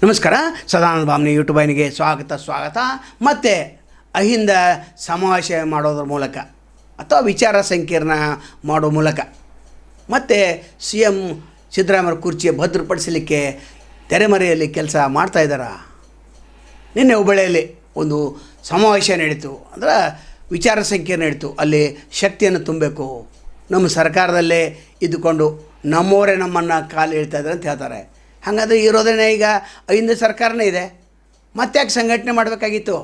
ನಮಸ್ಕಾರ. ಸದಾನಂದ ಭಾಮನಿ ಯೂಟ್ಯೂಬ್ ವಾಹಿನಿಗೆ ಸ್ವಾಗತ. ಮತ್ತು ಅಹಿಂದ ಸಮಾವೇಶ ಮಾಡೋದ್ರ ಮೂಲಕ ಅಥವಾ ವಿಚಾರ ಸಂಕಿರಣ ಮಾಡೋ ಮೂಲಕ ಮತ್ತು ಸಿ ಎಂ ಸಿದ್ದರಾಮಯ್ಯ ಕುರ್ಚಿಯ ಭದ್ರಪಡಿಸಲಿಕ್ಕೆ ತೆರೆಮರೆಯಲ್ಲಿ ಕೆಲಸ ಮಾಡ್ತಾಯಿದ್ದಾರೆ. ನಿನ್ನೆ ಹುಬ್ಬಳ್ಳಿಯಲ್ಲಿ ಒಂದು ಸಮಾವೇಶ ನಡೀತು, ಅಂದರೆ ವಿಚಾರ ಸಂಕಿರಣ ನಡೀತು. ಅಲ್ಲಿ ಶಕ್ತಿಯನ್ನು ತುಂಬಬೇಕು, ನಮ್ಮ ಸರ್ಕಾರದಲ್ಲೇ ಇದ್ದುಕೊಂಡು ನಮ್ಮವರೇ ನಮ್ಮನ್ನು ಕಾಲು ಇಳ್ತಾಯಿದ್ದಾರೆ ಅಂತ ಹೇಳ್ತಾರೆ. ಹಾಗಾದರೆ ಇರೋದನ್ನೇ ಈಗ ಅಹಿಂದ ಸರ್ಕಾರನೇ ಇದೆ, ಮತ್ತೆ ಯಾಕೆ ಸಂಘಟನೆ ಮಾಡಬೇಕಾಗಿತ್ತು?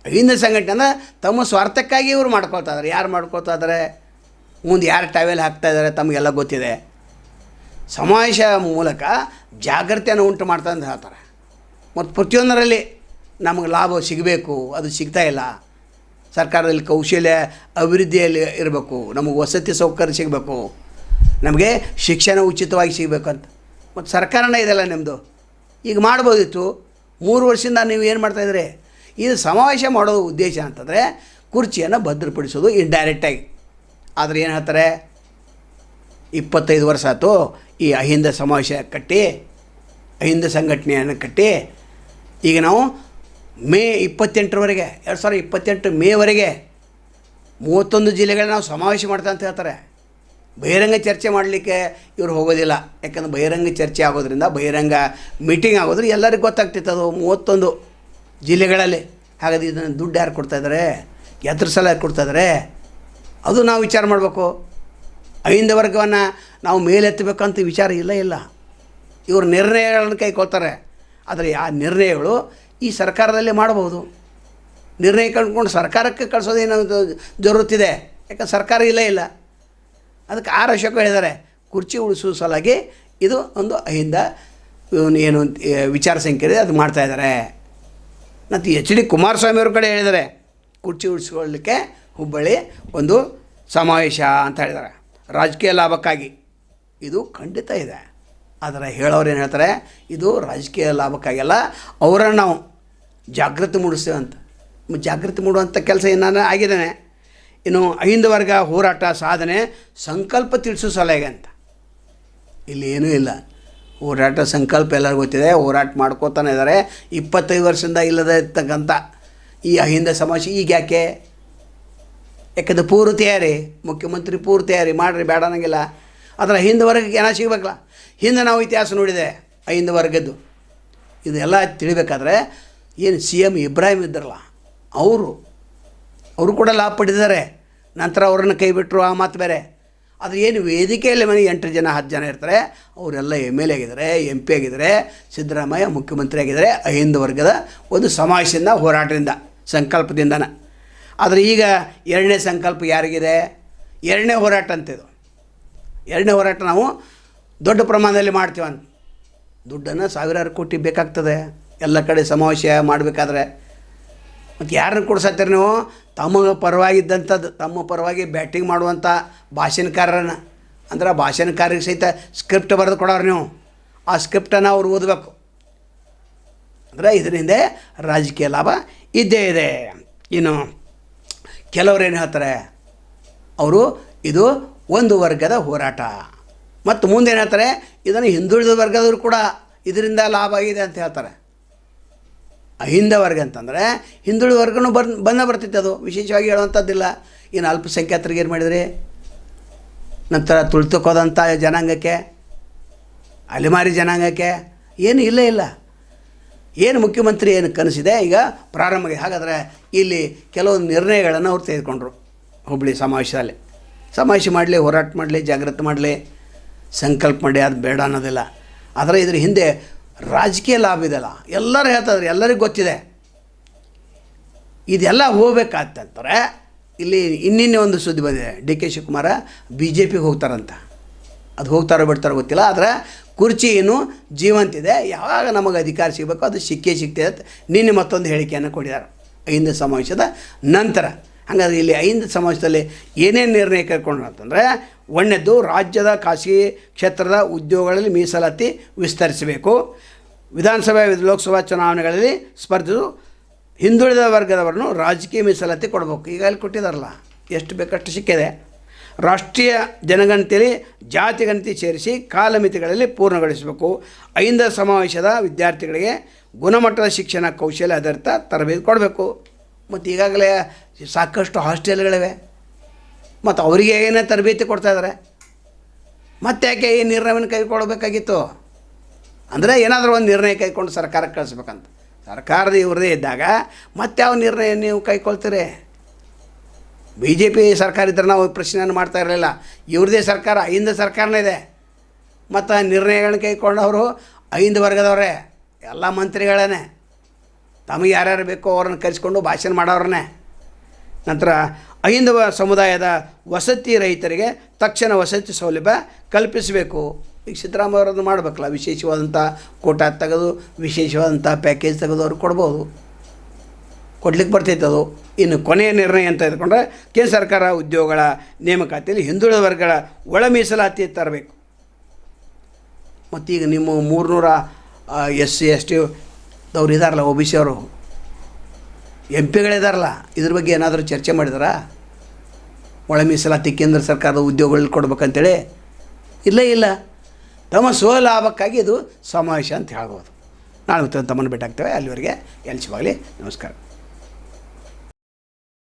ಅಹಿಂದ ಸಂಘಟನೆ ಅಂದರೆ ತಮ್ಮ ಸ್ವಾರ್ಥಕ್ಕಾಗಿ ಇವರು ಮಾಡ್ಕೊಳ್ತಾ ಇದ್ದಾರೆ. ಯಾರು ಮಾಡ್ಕೊಳ್ತಾ ಇದ್ದಾರೆ? ಮುಂದೆ ಯಾರು ಟಾವೆಲ್ ಹಾಕ್ತಾಯಿದ್ದಾರೆ ತಮಗೆಲ್ಲ ಗೊತ್ತಿದೆ. ಸಮಾವೇಶ ಮೂಲಕ ಜಾಗೃತಿಯನ್ನು ಉಂಟು ಮಾಡ್ತಾ ಅಂತ ಹೇಳ್ತಾರೆ. ಮತ್ತು ಪ್ರತಿಯೊಂದರಲ್ಲಿ ನಮಗೆ ಲಾಭ ಸಿಗಬೇಕು, ಅದು ಸಿಗ್ತಾಯಿಲ್ಲ. ಸರ್ಕಾರದಲ್ಲಿ ಕೌಶಲ್ಯ ಅಭಿವೃದ್ಧಿಯಲ್ಲಿ ಇರಬೇಕು, ನಮಗೆ ವಸತಿ ಸೌಕರ್ಯ ಸಿಗಬೇಕು, ನಮಗೆ ಶಿಕ್ಷಣ ಉಚಿತವಾಗಿ ಸಿಗಬೇಕು ಅಂತ. ಮತ್ತು ಸರ್ಕಾರನೇ ಇದೆಲ್ಲ ನಿಮ್ಮದು. ಈಗ ಮಾಡ್ಬೋದಿತ್ತು. 3 ವರ್ಷದಿಂದ ನೀವು ಏನು ಮಾಡ್ತಾಯಿದ್ರಿ? ಇದು ಸಮಾವೇಶ ಮಾಡೋದು ಉದ್ದೇಶ ಅಂತಂದರೆ ಕುರ್ಚಿಯನ್ನು ಭದ್ರಪಡಿಸೋದು ಇಂಡೈರೆಕ್ಟಾಗಿ. ಆದರೆ ಏನು ಹೇಳ್ತಾರೆ, 25 ವರ್ಷ ಆಯಿತು ಈ ಅಹಿಂದ ಸಮಾವೇಶ ಕಟ್ಟಿ, ಅಹಿಂದ ಸಂಘಟನೆಯನ್ನು ಕಟ್ಟಿ. ಈಗ ನಾವು ಮೇ 28ರವರೆಗೆ 2028 ಮೇವರೆಗೆ 31 ಜಿಲ್ಲೆಗಳನ್ನ ನಾವು ಸಮಾವೇಶ ಮಾಡ್ತಾ ಅಂತ ಹೇಳ್ತಾರೆ. ಬಹಿರಂಗ ಚರ್ಚೆ ಮಾಡಲಿಕ್ಕೆ ಇವರು ಹೋಗೋದಿಲ್ಲ. ಯಾಕಂದರೆ ಬಹಿರಂಗ ಚರ್ಚೆ ಆಗೋದ್ರಿಂದ, ಬಹಿರಂಗ ಮೀಟಿಂಗ್ ಆಗೋದ್ರೆ ಎಲ್ಲರಿಗೂ ಗೊತ್ತಾಗ್ತಿತ್ತು ಅದು 31 ಜಿಲ್ಲೆಗಳಲ್ಲಿ. ಹಾಗಾದ್ರೆ ಇದನ್ನು ದುಡ್ಡು ಯಾರು ಕೊಡ್ತಾಯಿದ್ದಾರೆ, ಎದ್ರ ಸಲ ಯಾರು ಕೊಡ್ತಾಯಿದ್ದಾರೆ, ಅದು ನಾವು ವಿಚಾರ ಮಾಡಬೇಕು. ಅಹಿಂದ ವರ್ಗವನ್ನು ನಾವು ಮೇಲೆತ್ತಬೇಕಂತ ವಿಚಾರ ಇಲ್ಲ. ಇವರು ನಿರ್ಣಯಗಳನ್ನು ಕೈಗೊಳ್ತಾರೆ. ಆದರೆ ಆ ನಿರ್ಣಯಗಳು ಈ ಸರ್ಕಾರದಲ್ಲೇ ಮಾಡಬಹುದು. ನಿರ್ಣಯ ಕಂಡುಕೊಂಡು ಸರ್ಕಾರಕ್ಕೆ ಕಳಿಸೋದೇನೋ ಜರುರತ್ತಿದೆ. ಯಾಕಂದ್ರೆ ಸರ್ಕಾರ ಇಲ್ಲ. ಅದಕ್ಕೆ ಆರ್ ಅಶೋಕ್ ಹೇಳಿದ್ದಾರೆ, ಕುರ್ಚಿ ಉಳಿಸುವ ಸಲುವಾಗಿ ಇದು ಒಂದು ಅಹಿಂದ ಏನು ವಿಚಾರ ಸಂಕಿರಣ ಅದು ಮಾಡ್ತಾಯಿದ್ದಾರೆ. ಮತ್ತು HD ಕುಮಾರಸ್ವಾಮಿ ಅವ್ರ ಕಡೆ ಹೇಳಿದ್ದಾರೆ, ಕುರ್ಚಿ ಉಳಿಸ್ಕೊಳ್ಳಲಿಕ್ಕೆ ಹುಬ್ಬಳ್ಳಿ ಒಂದು ಸಮಾವೇಶ ಅಂತ ಹೇಳಿದ್ದಾರೆ, ರಾಜಕೀಯ ಲಾಭಕ್ಕಾಗಿ. ಇದು ಖಂಡಿತ ಇದೆ. ಆದರೆ ಹೇಳೋರು ಏನು ಹೇಳ್ತಾರೆ, ಇದು ರಾಜಕೀಯ ಲಾಭಕ್ಕಾಗಿಲ್ಲ, ಅವರನ್ನು ನಾವು ಜಾಗೃತಿ ಮೂಡಿಸ್ತೇವೆ ಅಂತ. ಜಾಗೃತಿ ಮೂಡುವಂಥ ಕೆಲಸ ಏನಾನ ಆಗಿದ್ದಾನೆ. ಇನ್ನು ಅಹಿಂದ ವರ್ಗ ಹೋರಾಟ ಸಾಧನೆ ಸಂಕಲ್ಪ ತಿಳಿಸೋ ಸಲಹೆಗೆ ಅಂತ ಇಲ್ಲಿ ಏನೂ ಇಲ್ಲ. ಹೋರಾಟ ಸಂಕಲ್ಪ ಎಲ್ಲರಿಗೂ ಗೊತ್ತಿದೆ, ಹೋರಾಟ ಮಾಡ್ಕೋತಾನೆ ಇದ್ದಾರೆ. 25 ವರ್ಷದಿಂದ ಇಲ್ಲದೆ ಇರ್ತಕ್ಕಂಥ ಈ ಅಹಿಂದ ಸಮಾವೇಶ ಈಗ ಯಾಕೆಂದ್ರೆ ಪೂರ್ವ ತಯಾರಿ, ಮುಖ್ಯಮಂತ್ರಿ ಪೂರ್ವ ತಯಾರಿ ಮಾಡಿರಿ, ಬೇಡ ಅನ್ನಂಗಿಲ್ಲ. ಆದರೆ ಅಹಿಂದ ವರ್ಗಕ್ಕೆ ಏನೋ ಸಿಗಬೇಕಲ್ಲ. ಹಿಂದೆ ನಾವು ಇತಿಹಾಸ ನೋಡಿದೆ ಅಹಿಂದ ವರ್ಗದ್ದು. ಇದೆಲ್ಲ ತಿಳಿಬೇಕಾದ್ರೆ ಏನು CM ಇಬ್ರಾಹಿಂ ಇದ್ದಾರಲ್ಲ, ಅವರು ಕೂಡ ಲಾಭ ಪಡೆದಿದ್ದಾರೆ. ನಂತರ ಅವರನ್ನು ಕೈ ಬಿಟ್ಟರು, ಆ ಮಾತು ಬೇರೆ. ಆದರೆ ಏನು ವೇದಿಕೆಯಲ್ಲಿ ಮನೆ 8 ಜನ 10 ಜನ ಇರ್ತಾರೆ, ಅವರೆಲ್ಲ MLA ಆಗಿದ್ದಾರೆ, MP ಆಗಿದ್ದಾರೆ, ಸಿದ್ದರಾಮಯ್ಯ ಮುಖ್ಯಮಂತ್ರಿ ಆಗಿದ್ದಾರೆ. ಅಹಿಂದ ವರ್ಗದ ಒಂದು ಸಮಾವೇಶದಿಂದ, ಹೋರಾಟದಿಂದ, ಸಂಕಲ್ಪದಿಂದನೇ. ಆದರೆ ಈಗ 2ನೇ ಸಂಕಲ್ಪ ಯಾರಿಗಿದೆ? 2ನೇ ಹೋರಾಟ ಅಂತಿದು. 2ನೇ ಹೋರಾಟ ನಾವು ದೊಡ್ಡ ಪ್ರಮಾಣದಲ್ಲಿ ಮಾಡ್ತೀವಂತ. ದುಡ್ಡನ್ನು ಸಾವಿರಾರು ಕೋಟಿ ಬೇಕಾಗ್ತದೆ ಎಲ್ಲ ಕಡೆ ಸಮಾವೇಶ ಮಾಡಬೇಕಾದ್ರೆ. ಮತ್ತು ಯಾರನ್ನು ಕೊಡ್ಸತ್ತೀರಿ ನೀವು? ತಮ್ಮ ಪರವಾಗಿದ್ದಂಥದ್ದು, ತಮ್ಮ ಪರವಾಗಿ ಬ್ಯಾಟಿಂಗ್ ಮಾಡುವಂಥ ಭಾಷಣಕಾರರನ್ನು, ಅಂದ್ರೆ ಭಾಷಣಕಾರರಿಗೆ ಸಹಿತ ಸ್ಕ್ರಿಪ್ಟ್ ಬರೆದು ಕೊಡೋರು ನೀವು. ಆ ಸ್ಕ್ರಿಪ್ಟನ್ನು ಅವ್ರು ಓದಬೇಕು. ಅಂದರೆ ಇದರಿಂದ ರಾಜಕೀಯ ಲಾಭ ಇದ್ದೇ ಇದೆ. ಇನ್ನು ಕೆಲವರು ಏನು ಹೇಳ್ತಾರೆ, ಅವರು ಇದು ಒಂದು ವರ್ಗದ ಹೋರಾಟ. ಮತ್ತು ಮುಂದೇನು ಹೇಳ್ತಾರೆ, ಇದನ್ನು ಹಿಂದುಳಿದ ವರ್ಗದವರು ಕೂಡ ಇದರಿಂದ ಲಾಭ ಆಗಿದೆ ಅಂತ ಹೇಳ್ತಾರೆ. ಅಹಿಂದ ವರ್ಗ ಅಂತಂದರೆ ಹಿಂದುಳಿದ ವರ್ಗನೂ ಬರ್ತಿತ್ತು. ಅದು ವಿಶೇಷವಾಗಿ ಹೇಳುವಂಥದ್ದಿಲ್ಲ. ಇನ್ನು ಅಲ್ಪಸಂಖ್ಯಾತರಿಗೆ ಏನು ಮಾಡಿದ್ರಿ? ನಂತರ ತುಳಿತಕ್ಕೋದಂಥ ಜನಾಂಗಕ್ಕೆ, ಅಲೆಮಾರಿ ಜನಾಂಗಕ್ಕೆ ಏನು ಇಲ್ಲ. ಏನು ಮುಖ್ಯಮಂತ್ರಿ ಏನು ಕನಸಿದೆ ಈಗ ಪ್ರಾರಂಭ. ಹಾಗಾದರೆ ಇಲ್ಲಿ ಕೆಲವೊಂದು ನಿರ್ಣಯಗಳನ್ನು ಅವ್ರು ತೆಗೆದುಕೊಂಡ್ರು. ಹುಬ್ಬಳ್ಳಿ ಸಮಾವೇಶದಲ್ಲಿ ಸಮಾವೇಶ ಮಾಡಲಿ, ಹೋರಾಟ ಮಾಡಲಿ, ಜಾಗೃತಿ ಮಾಡಲಿ, ಸಂಕಲ್ಪ ಮಾಡಿ, ಅದು ಬೇಡ ಅನ್ನೋದಿಲ್ಲ. ಆದರೆ ಇದ್ರ ಹಿಂದೆ ರಾಜಕೀಯ ಲಾಭ ಇದೆಲ್ಲ. ಎಲ್ಲರೂ ಹೇಳ್ತಾಯಿದ್ರು, ಎಲ್ಲರಿಗೂ ಗೊತ್ತಿದೆ. ಇದೆಲ್ಲ ಹೋಗ್ಬೇಕಾಗ್ತಂತಾರೆ. ಇಲ್ಲಿ ಇನ್ನಿನ್ನೇ ಒಂದು ಸುದ್ದಿ ಬಂದಿದೆ, DK ಶಿವಕುಮಾರ BJPಗೆ ಹೋಗ್ತಾರಂತ. ಅದು ಹೋಗ್ತಾರೋ ಬಿಡ್ತಾರೋ ಗೊತ್ತಿಲ್ಲ. ಆದರೆ ಕುರ್ಚಿ ಏನು ಜೀವಂತಿದೆ, ಯಾವಾಗ ನಮಗೆ ಅಧಿಕಾರ ಸಿಗಬೇಕು ಅದು ಸಿಗ್ತದೆ ಅಂತ ನಿನ್ನೆ ಮತ್ತೊಂದು ಹೇಳಿಕೆಯನ್ನು ಕೊಟ್ಟಿದ್ದಾರೆ ಅಹಿಂದ ಸಮಾವೇಶದ ನಂತರ. ಹಾಗಾದರೆ ಇಲ್ಲಿ ಅಹಿಂದ ಸಮಾವೇಶದಲ್ಲಿ ಏನೇನು ನಿರ್ಣಯ ಕೈಗೊಂಡ್ರು ಅಂತಂದರೆ, ಒಂದನೇದ್ದು ರಾಜ್ಯದ ಖಾಸಗಿ ಕ್ಷೇತ್ರದ ಉದ್ಯೋಗಗಳಲ್ಲಿ ಮೀಸಲಾತಿ ವಿಸ್ತರಿಸಬೇಕು. ವಿಧಾನಸಭೆ ಲೋಕಸಭಾ ಚುನಾವಣೆಗಳಲ್ಲಿ ಸ್ಪರ್ಧಿಸು ಹಿಂದುಳಿದ ವರ್ಗದವರನ್ನು ರಾಜಕೀಯ ಮೀಸಲಾತಿ ಕೊಡಬೇಕು. ಈಗಾಗಲೇ ಕೊಟ್ಟಿದ್ದಾರಲ್ಲ, ಎಷ್ಟು ಬೇಕಷ್ಟು ಸಿಕ್ಕಿದೆ. ರಾಷ್ಟ್ರೀಯ ಜನಗಣತಿಯಲ್ಲಿ ಜಾತಿ ಗಣತಿ ಸೇರಿಸಿ ಕಾಲಮಿತಿಗಳಲ್ಲಿ ಪೂರ್ಣಗೊಳಿಸಬೇಕು. ಅಹಿಂದ ಸಮಾವೇಶದ ವಿದ್ಯಾರ್ಥಿಗಳಿಗೆ ಗುಣಮಟ್ಟದ ಶಿಕ್ಷಣ ಕೌಶಲ್ಯ ಆಧಾರಿತ ತರಬೇತಿ ಕೊಡಬೇಕು. ಮತ್ತು ಈಗಾಗಲೇ ಸಾಕಷ್ಟು ಹಾಸ್ಟೆಲ್ಗಳಿವೆ, ಮತ್ತು ಅವರಿಗೆ ಏನೇ ತರಬೇತಿ ಕೊಡ್ತಾಯಿದ್ದಾರೆ. ಮತ್ತೆ ಯಾಕೆ ಈ ನಿರ್ಣಯವನ್ನು ಕೈಗೊಳ್ಳಬೇಕಾಗಿತ್ತು? ಅಂದರೆ ಏನಾದರೂ ಒಂದು ನಿರ್ಣಯ ಕೈಗೊಂಡು ಸರ್ಕಾರಕ್ಕೆ ಕಳಿಸ್ಬೇಕಂತ. ಸರ್ಕಾರದ ಇವ್ರದೇ ಇದ್ದಾಗ ಮತ್ತೆ ಯಾವ ನಿರ್ಣಯ ನೀವು ಕೈಗೊಳ್ತೀರಿ? BJP ಸರ್ಕಾರ ಇದ್ದರೆ ನಾವು ಪ್ರಶ್ನೆಯನ್ನು ಮಾಡ್ತಾ ಇರಲಿಲ್ಲ. ಇವ್ರದೇ ಸರ್ಕಾರ, ಅಹಿಂದ ಸರ್ಕಾರನೇ ಇದೆ. ಮತ್ತು ನಿರ್ಣಯಗಳನ್ನ ಕೈಗೊಂಡವರು ಅಹಿಂದ ವರ್ಗದವರೇ, ಎಲ್ಲ ಮಂತ್ರಿಗಳೇ, ತಮಗೆ ಯಾರ್ಯಾರು ಬೇಕೋ ಅವ್ರನ್ನ ಕರೆಸ್ಕೊಂಡು ಭಾಷಣ ಮಾಡೋರನ್ನೇ. ನಂತರ ಅಹಿಂದ ಸಮುದಾಯದ ವಸತಿ ರಹಿತರಿಗೆ ತಕ್ಷಣ ವಸತಿ ಸೌಲಭ್ಯ ಕಲ್ಪಿಸಬೇಕು. ಈಗ ಸಿದ್ದರಾಮಯ್ಯ ಅವರನ್ನು ಮಾಡಬೇಕಲ್ಲ, ವಿಶೇಷವಾದಂಥ ಕೋಟಾ ತೆಗೆದು ವಿಶೇಷವಾದಂಥ ಪ್ಯಾಕೇಜ್ ತೆಗೆದು ಅವ್ರಿಗೆ ಕೊಡ್ಬೋದು, ಕೊಡ್ಲಿಕ್ಕೆ ಬರ್ತೈತೆ ಅದು. ಇನ್ನು ಕೊನೆಯ ನಿರ್ಣಯ ಅಂತ ಇದ್ಕೊಂಡ್ರೆ ಕೇಂದ್ರ ಸರ್ಕಾರ ಉದ್ಯೋಗಗಳ ನೇಮಕಾತಿಯಲ್ಲಿ ಹಿಂದುಳಿದ ವರ್ಗಗಳ ಒಳ ಮೀಸಲಾತಿ ತರಬೇಕು. ಮತ್ತೀಗ ನಿಮ್ಮ 300 SC ST ದವ್ರು ಇದ್ದಾರಲ್ಲ, OBC ಅವರು MP ಗಳಿದಾರಲ್ಲ, ಇದ್ರ ಬಗ್ಗೆ ಏನಾದರೂ ಚರ್ಚೆ ಮಾಡಿದಾರಾ? ಒಳ ಮೀಸಲಾತಿ ಕೇಂದ್ರ ಸರ್ಕಾರದ ಉದ್ಯೋಗಗಳು ಕೊಡ್ಬೇಕಂತೇಳಿ ಇಲ್ಲ. ತಮ್ಮ ಸ್ವಲಾಭಕ್ಕಾಗಿ ಇದು ಸಮಾವೇಶ ಅಂತ ಹೇಳ್ಬೋದು. ನಾಳೆ ತಮ್ಮನ್ನು ಭೇಟಿ ಆಗ್ತೇವೆ. ಅಲ್ಲಿವರೆಗೆ ಎಲ್ಸಿವಾಗಲಿ. ನಮಸ್ಕಾರ.